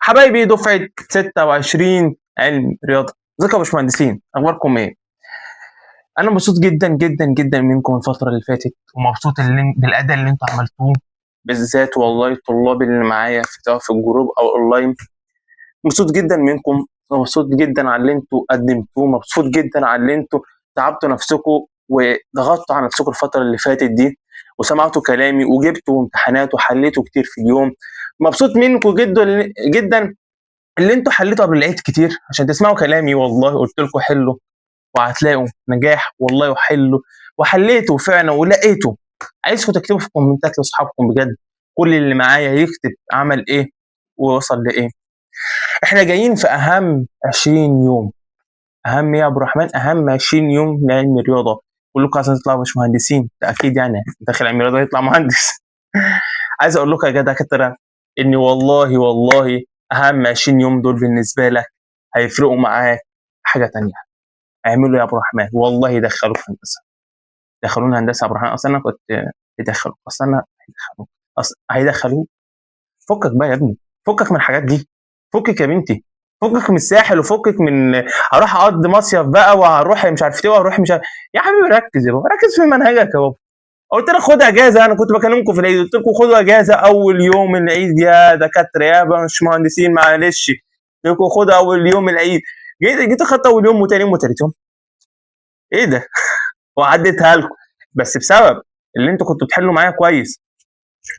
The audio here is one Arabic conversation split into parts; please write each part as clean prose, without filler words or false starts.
حبايبي دفعة 26 علم رياضة، ازيكم يا باشمهندسين؟ اخباركم ايه؟ انا مبسوط جدا جدا جدا منكم الفترة اللي فاتت، ومبسوط بالاداء اللي انتوا عملتوه، بالذات والله الطلاب اللي معايا سواء في الجروب او اونلاين. مبسوط جدا منكم، مبسوط جدا على اللي انتوا قدمتوه، مبسوط جدا على اللي انتوا تعبتوا نفسكم وضغطتوا على نفسكم الفترة اللي فاتت دي، وسمعتوا كلامي وجبتوا امتحانات وحليتوا كتير في اليوم. مبسوط منكم جدا جدا اللي انتوا حليتوا قبل العيد كتير عشان تسمعوا كلامي. والله قلت لكم حلوا وهتلاقوا نجاح والله، وحلوا وحليتوا فعلا ولقيتوا. عايزكم تكتبوا في الكومنتات لاصحابكم بجد، كل اللي معايا يكتب عمل ايه ووصل لايه. احنا جايين في اهم 20 يوم. اهم ايه يا ابو الرحمن؟ اهم 20 يوم لعلم الرياضه. كلكم عايزين تطلعوا مش مهندسين، ده اكيد يعني داخل علم الرياضه يطلع مهندس. عايز اقول لكم يا جدع كتر ان والله والله اهم 20 يوم دول بالنسبه لك هيفرقوا معاك حاجه تانية. اعملوا يا ابو الرحمن والله يدخلوك هندسه، دخلونا هندسه يا ابو الرحمن. اصل انا كنت يدخلوك، اصل انا هيدخلوك، اصل هيدخلوك. فكك بقى يا ابني، فكك من الحاجات دي، فكك يا بنتي، فكك من الساحل وفكك من هروح اقضي مصيف بقى وهروح مش عارف ايه وهروح مش عارف. يا حبيبي ركز يا بابا، ركز في منهجك يا بابا. قلت لك خد اجازه، انا كنت بكلمكم في العيد قلت لكم خدوا اجازه اول يوم العيد يا دكاتره يا باشمهندسين، معلش قلت لكم خدوا اول يوم العيد. جيت اخدت اول يوم وتاني يوم وتالت يوم. ايه ده؟ وعديتها لكم بس بسبب اللي انتوا كنتوا بتحلوا معايا كويس.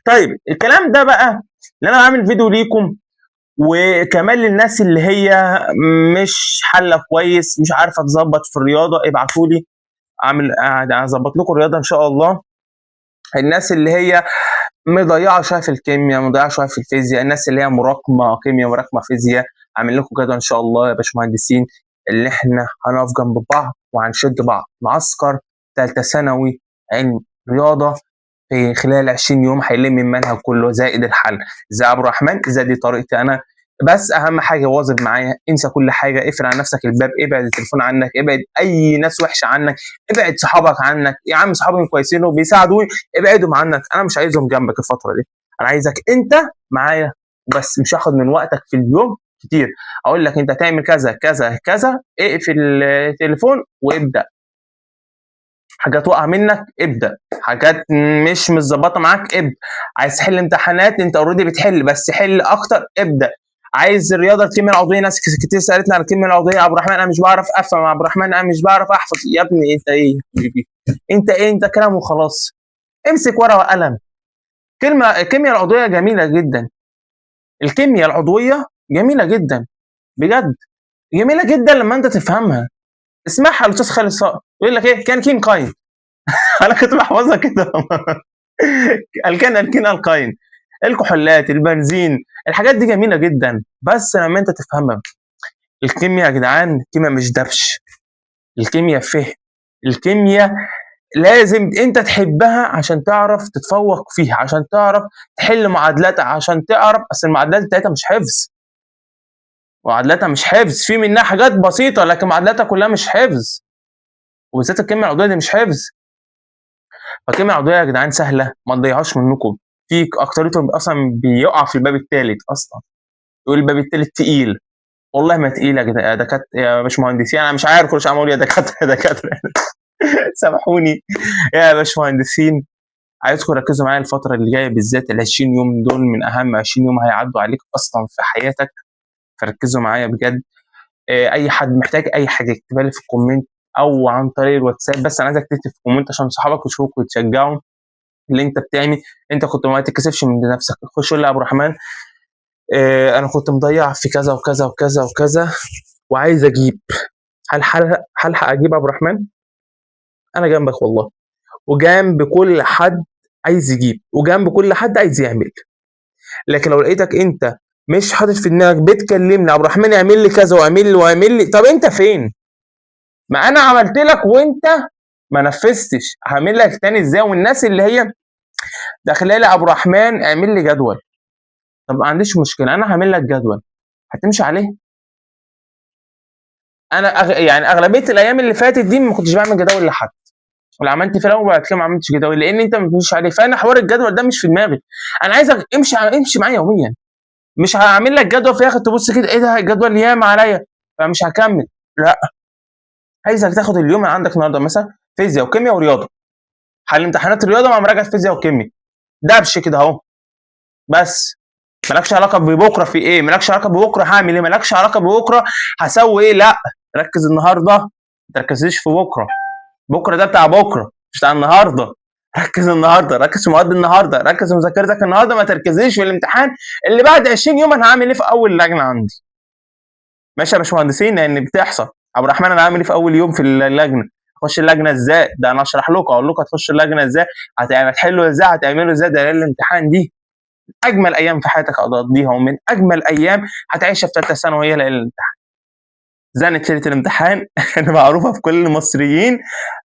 طيب الكلام ده بقى اللي انا بعمل فيديو ليكم، وكمان للناس اللي هي مش حله كويس، مش عارفه تظبط في الرياضه، ابعتوا لي اعمل اظبط لكم الرياضه ان شاء الله. الناس اللي هي مضيعه شويه في الكيمياء، مضيعه شويه في الفيزياء، الناس اللي هي مراكمه كيمياء مراكمه فيزياء، اعمل لكم كده ان شاء الله يا باشمهندسين، اللي احنا هنقف جنب بعض وهنشد بعض. معسكر ثالثه ثانوي علم رياضه في خلال 20 يوم هيلم المنهج كله زائد الحل. زي عبد الرحمن، زي دي طريقتي انا. بس اهم حاجه واظب معايا، انسى كل حاجه، اقفل على نفسك الباب، ابعد التليفون عنك، ابعد اي ناس وحشه عنك، ابعد صحابك عنك. يا عم صحابي كويسين وبيساعدوني، ابعدهم عنك، انا مش عايزهم جنبك الفتره دي. انا عايزك انت معايا بس، مش هاخد من وقتك في اليوم كتير. اقول لك انت تعمل كذا كذا كذا، اقفل التليفون وابدا. حاجات واقعه منك ابدا، حاجات مش متظبطه معاك ابدا. عايز تحل امتحانات انت اوريدي بتحل بس حل اكتر ابدا. عايز الرياضه الكيمياء العضويه، ناس كتير سالتني عن الكيمياء العضويه يا عبد الرحمن، انا مش بعرف افهم يا عبد الرحمن، انا مش بعرف احفظ. يا ابني انت ايه يا حبيبي؟ انت ايه؟ انت كلام وخلاص. امسك ورقه وقلم. الكيمياء العضويه جميله جدا، الكيمياء العضويه جميله جدا بجد، جميله جدا لما انت تفهمها. اسمعها الاستاذ خالد صقر يقول لك ايه؟ كان كين كاين. انا كنت بحفظها كده. الكين القاين، الكحولات، البنزين، الحاجات دي جميله جدا بس لما انت تفهمها. الكيمياء يا جدعان، الكيمياء مش دبش، الكيمياء فهم. الكيمياء لازم انت تحبها عشان تعرف تتفوق فيها، عشان تعرف تحل معادلاتها، عشان تعرف اصل المعادلات بتاعتها مش حفظ. معادلاتها مش حفظ، في منها حاجات بسيطه لكن معادلاتها كلها مش حفظ، وبالذات الكيمياء العضويه دي مش حفظ. فالكيمياء العضويه يا جدعان سهله، ما تضيعوش منكم. في اكتريتهم اصلا بيقع في الباب الثالث اصلا، يقول الباب الثالث تقيل. والله ما تقيل يا دكاتره يا باشمهندسين، انا مش عارف كل شيء عمال اقول يا دكاتره يا دكاتره. سامحوني يا باشمهندسين. عايزكم تركزوا معايا الفتره اللي جايه بالذات، ال 20 يوم دول من اهم 20 يوم هيعدوا عليك اصلا في حياتك، فركزوا معايا بجد. اي حد محتاج اي حاجه يكتبها لي في الكومنت او عن طريق الواتساب، بس انا عايزك تكتب في الكومنت عشان صحابك يشوفوك ويتشجعوا اللي انت بتعمل. انت كنت ما تتكسفش من نفسك، خش قول لي يا ابو الرحمن انا كنت مضيع في كذا وكذا وكذا وكذا وعايز اجيب. هلحق اجيب يا ابو الرحمن؟ انا جنبك والله، وجنب كل حد عايز يجيب، وجنب كل حد عايز يعمل. لكن لو لقيتك انت مش حاطط في دماغك بتكلمني عبد الرحمن اعمل لي كذا واعمل لي واعمل لي، طب انت فين؟ ما انا عملت لك وانت ما نفذتش، هعمل لك تاني ازاي؟ والناس اللي هي داخله لي عبد الرحمن اعمل لي جدول، طب ما عنديش مشكله، انا هعمل لك جدول هتمشي عليه. انا يعني اغلبيه الايام اللي فاتت دي ما كنتش بعمل جداول لحد، ولا عملت في الاول وبعد كده ما عملتش جداول لان انت ما بتمشيش عليه. فانا حوار الجدول ده مش في دماغي، انا عايزك امشي معايا يوميا، مش هعمل لك جدول في الاخر تبص كده ايه ده الجدول ياما عليا فمش هكمل. لا، عايزك تاخد اليوم اللي عندك النهارده مثلا فيزياء وكيمياء ورياضه، حل امتحانات رياضه مع مراجعه فيزياء وكيمياء، دبش كده اهو. بس مالكش علاقه ببكره في ايه، مالكش علاقه ببكره هعمل ايه، مالكش علاقه ببكره هسوي ايه، لا ركز النهارده، ما تركزيش في بكره، بكره ده بتاع بكره مش بتاع النهارده. ركز النهارده، ركز في مواد النهارده، ركز في مذاكرتك النهارده، ما تركزيش في الامتحان اللي بعد 20 يوم انا هعمل ايه في اول لجنه عندي. ماشي يا باشمهندسين، لان بتحصل. عبد الرحمن انا هعمل ايه في اول يوم في اللجنه، اخش اللجنه ازاي، ده انا اشرح لكم اقول لكم هتخش اللجنه ازاي، هتحلوا ازاي، هتعملوا ازاي، ده الامتحان دي اجمل ايام في حياتك هتقضيها، ومن اجمل ايام هتعيشها في ثالثه ثانوي هي ليله الامتحان. زنة ليله الامتحان انا معروفه في كل المصريين،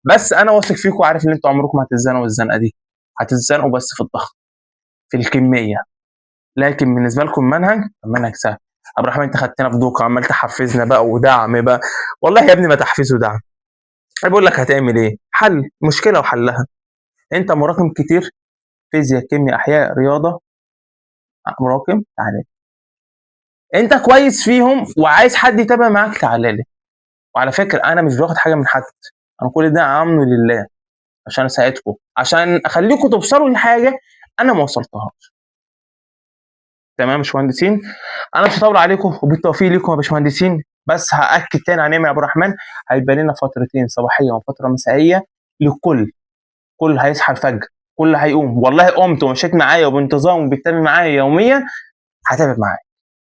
بس انا واثق فيكم وعارف ان انتوا عمركم ما هتتزنقوا الزنقه دي، هتتزنقوا بس في الضغط في الكميه، لكن بالنسبه لكم المنهج سهل. عبد الرحمن انت خدتنا في دوكا عمال تحفزنا بقى ودعم بقى، والله يا ابني ما تحفيز ودعم، انا بقول لك هتعمل ايه، حل مشكله وحلها. انت مراكم كتير، فيزياء كيمياء احياء رياضه، مراكم تعالى انت كويس فيهم وعايز حد يتابع معاك تعالى لي. وعلى فكره انا مش باخد حاجه من حد، انا كل ده عامله لله عشان اساعدكم، عشان اخليكم توصلوا لحاجه انا ما وصلتهاش. تمام يا باشمهندسين، انا مش هطول عليكم وبالتوفيق لكم يا باشمهندسين، بس هاكد تاني على نعمه يا ابو الرحمن، هيبقى لنا فترتين صباحيه وفتره مسائيه للكل، كل هيصحى الفجر، كل هيقوم، والله قمت ومشيت معايا وبانتظام وبتتابع معايا يوميا هتابع معايا،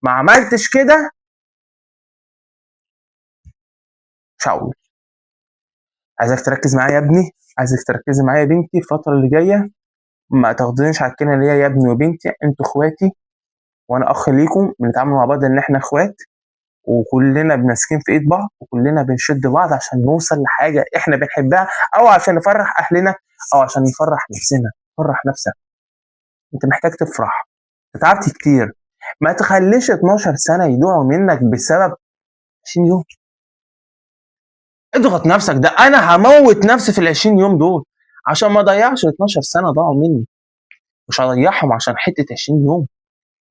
ما عملتش كده مش هقول. عايزك تركز معايا يا ابني، عايزك تركزي معايا يا بنتي الفتره اللي جايه، ما تاخدنيش على الكلمه اللي هي يا ابني وبنتي، انتوا اخواتي وانا اخ ليكم، بنتعامل مع بعض ان احنا اخوات، وكلنا ماسكين في ايد بعض وكلنا بنشد بعض عشان نوصل لحاجه احنا بنحبها، او عشان نفرح اهلنا، او عشان نفرح نفسنا. فرح نفسك، انت محتاج تفرح، تعبت كتير، ما تخليش 12 سنه يضيعوا منك بسبب 20 يوم. اضغط نفسك، ده انا هموت نفسي في ال 20 يوم دول عشان ما اضيعش 12 سنه ضاعوا مني، مش هضيعهم عشان حته 20 يوم.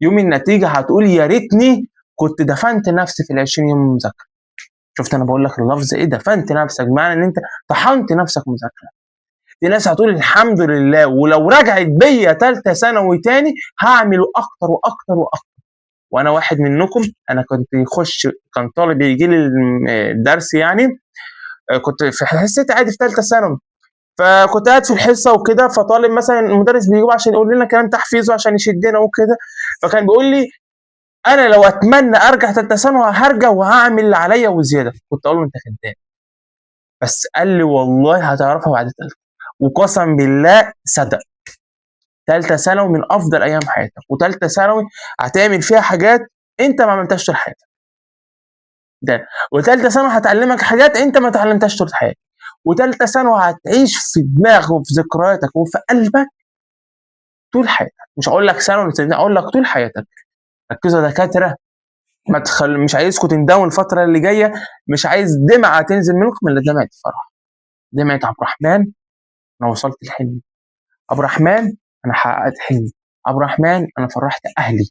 يوم النتيجه هتقول يا ريتني كنت دفنت نفسي في ال 20 يوم مذاكره. شفت انا بقول لك اللفظ ايه، دفنت نفسك، بمعنى ان انت طحنت نفسك مذاكره. في ناس هتقول الحمد لله ولو رجعت بيا ثالثه ثانوي تاني هعمل اكتر واكتر واكتر، وانا واحد منكم. انا كنت يخش كان طالب يجي لي الدرس يعني، كنت في حصتي عادي في ثالثه ثانوي، فكنت قاعد في الحصه وكده، فطالب مثلا المدرس بيجيبه عشان يقول لنا كلام تحفيزه عشان يشدنا وكده، فكان بيقول لي انا لو اتمنى ارجع ثالثه ثانوي هرجع وهعمل اللي عليا وزياده، كنت اقول له انت كذاب، بس قال لي والله هتعرفها بعد ثالثه، وقسم بالله صدق. ثالثه ثانوي من افضل ايام حياتك، وثالثه ثانوي هتعمل فيها حاجات انت ما عملتهاش طول حياتك، ده وثالثه ثانوي هتعلمك حاجات انت ما اتعلمتهاش طول حياتك، وثالثه ثانوي هتعيش في دماغك وفي ذكرياتك وفي قلبك طول حياتك، مش هقول لك ثانوي اقول لك طول حياتك. ركزوا يا دكاتره، مش عايزكم تندموا الفتره اللي جايه، مش عايز دمعه تنزل منكم الا دمعه فرح، دمعه عبد الرحمن انا وصلت لحلمي، عبد الرحمن انا حققت حلمي، عبد الرحمن انا فرحت اهلي،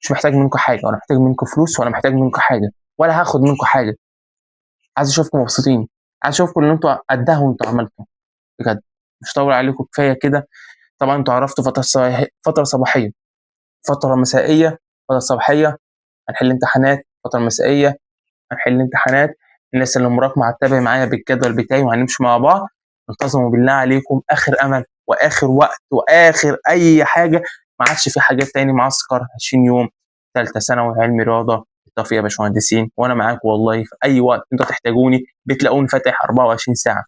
مش محتاج منكم حاجه، ولا محتاج منكم فلوس، ولا محتاج منكم حاجه، ولا هاخد منكم حاجه، عايز اشوفكم مبسوطين، عايز اشوفكم ان انتوا قدها وانتوا عملتوا بجد. مش هطول عليكم كفايه كده، طبعا انتوا عرفتوا فتره صباحيه، فتره مسائيه، فتره صباحيه هنحل امتحانات، فتره مسائيه هنحل امتحانات، الناس اللي مراكمه هتتابع معايا بالجدول بتاعي وهنمشي مع بعض، انتظموا بالله عليكم، اخر امل واخر وقت واخر اي حاجه، ما عادش في حاجات تاني، معسكر 20 يوم ثالثه ثانوي علمي رياضه، بالتوفيق يا باشمهندسين، وانا معاكم والله في اي وقت انتوا تحتاجوني بتلاقوني فاتح 24 ساعه،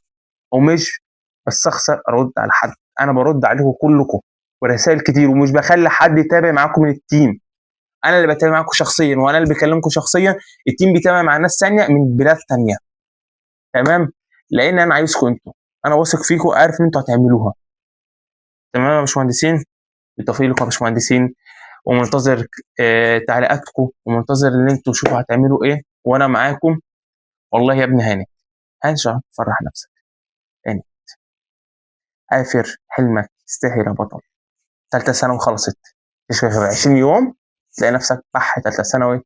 ومش بس اخسر ارد على حد، انا برد عليكم كلكم ورسائل كتير، ومش بخلي حد يتابع معاكم من التيم، انا اللي بتابع معاكم شخصيا وانا اللي بكلمكم شخصيا، التيم بيتابع مع ناس ثانيه من بلاد ثانيه، تمام، لان انا عايزكم انتوا، انا واثق فيكم وعارف ان انتوا هتعملوها. تمام يا باشمهندسين، بالتوفيق لكم يا باشمهندسين، ومنتظر تعليقاتكم، ومنتظر ان انتوا تشوفوا هتعملوا ايه، وانا معاكم. والله يا ابن هاني هنشا فرح نفسك يعني، آفر حلمك تستاهل يا بطل، ثالثه ثانوي خلصت، مش 20 يوم تلاقي نفسك بح تالتة ثانوي.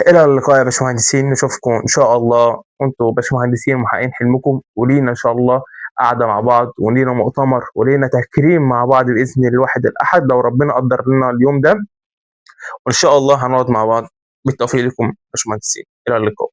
إلى اللقاء يا باشمهندسين، نشوفكم إن شاء الله وأنتم باشمهندسين محققين حلمكم، ولينا إن شاء الله قعدة مع بعض، ولينا مؤتمر، ولينا تكريم مع بعض بإذن الواحد الأحد لو ربنا قدر لنا اليوم ده، وإن شاء الله هنقعد مع بعض. بالتوفيق لكم باشمهندسين، إلى اللقاء.